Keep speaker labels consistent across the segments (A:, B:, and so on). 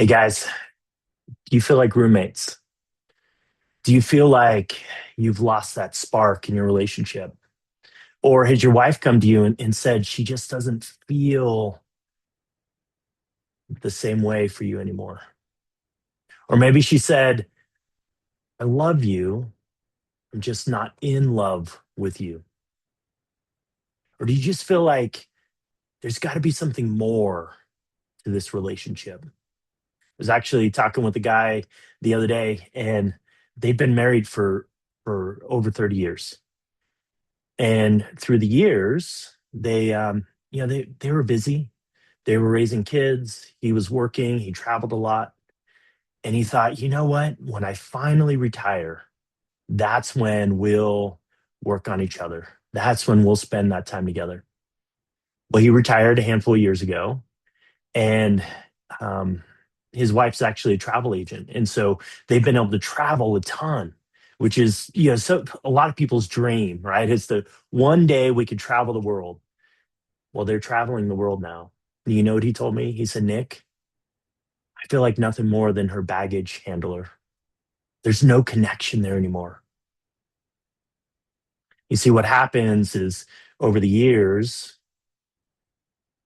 A: Hey guys, do you feel like roommates? Do you feel like you've lost that spark in your relationship? Or has your wife come to you and said she just doesn't feel the same way for you anymore? Or maybe she said, I love you, I'm just not in love with you. Or do you just feel like there's got to be something more to this relationship? I was actually talking with a guy the other day, and they've been married for over 30 years. And through the years, they were busy. They were raising kids. He was working. He traveled a lot, and he thought, you know what? When I finally retire, that's when we'll work on each other. That's when we'll spend that time together. Well, he retired a handful of years ago, and um, his wife's actually a travel agent, and so they've been able to travel a ton, which is so a lot of people's dream, right? It's the one day we could travel the world. Well, they're traveling the world now. And you know what he told me? He said, Nick, I feel like nothing more than her baggage handler. There's no connection there anymore. You see, what happens is over the years,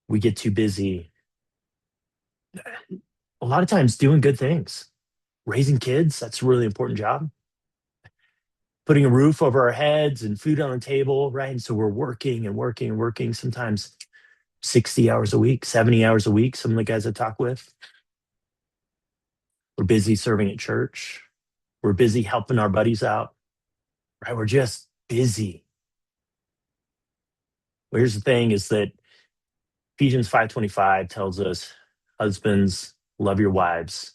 A: we get too busy, a lot of times doing good things. Raising kids, that's a really important job. Putting a roof over our heads and food on the table, right? And so we're working and working and working, sometimes 60 hours a week, 70 hours a week. Some of the guys I talk with, we're busy serving at church. We're busy helping our buddies out, right? We're just busy. Well, here's the thing is that Ephesians 5:25 tells us, husbands, love your wives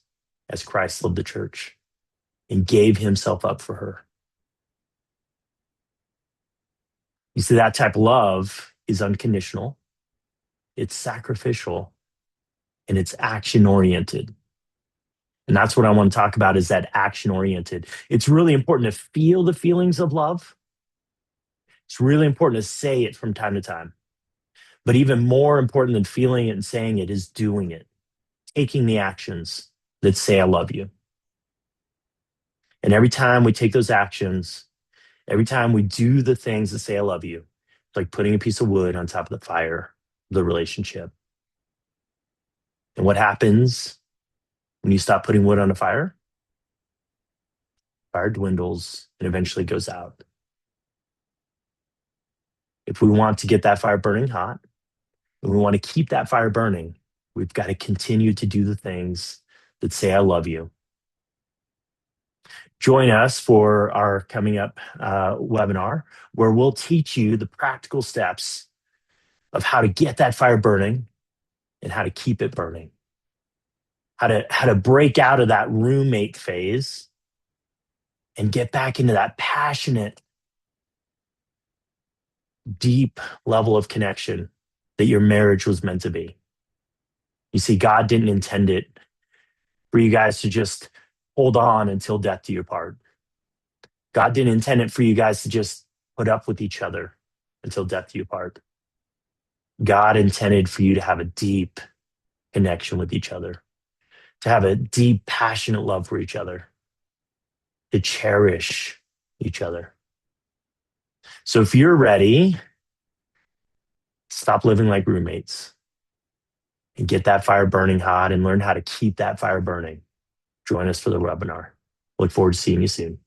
A: as Christ loved the church and gave himself up for her. You see, that type of love is unconditional, it's sacrificial, and it's action oriented. And that's what I want to talk about is that action oriented. It's really important to feel the feelings of love. It's really important to say it from time to time. But even more important than feeling it and saying it is doing it, taking the actions that say, I love you. And every time we take those actions, every time we do the things that say, I love you, it's like putting a piece of wood on top of the fire, the relationship. And what happens when you stop putting wood on a fire? Fire dwindles and eventually goes out. If we want to get that fire burning hot, and we want to keep that fire burning, we've got to continue to do the things that say, I love you. Join us for our coming up webinar where we'll teach you the practical steps of how to get that fire burning and how to keep it burning. How to break out of that roommate phase and get back into that passionate, deep level of connection that your marriage was meant to be. You see, God didn't intend it for you guys to just hold on until death do you part. God didn't intend it for you guys to just put up with each other until death do you part. God intended for you to have a deep connection with each other, to have a deep, passionate love for each other, to cherish each other. So if you're ready, stop living like roommates and get that fire burning hot and learn how to keep that fire burning. Join us for the webinar. Look forward to seeing you soon.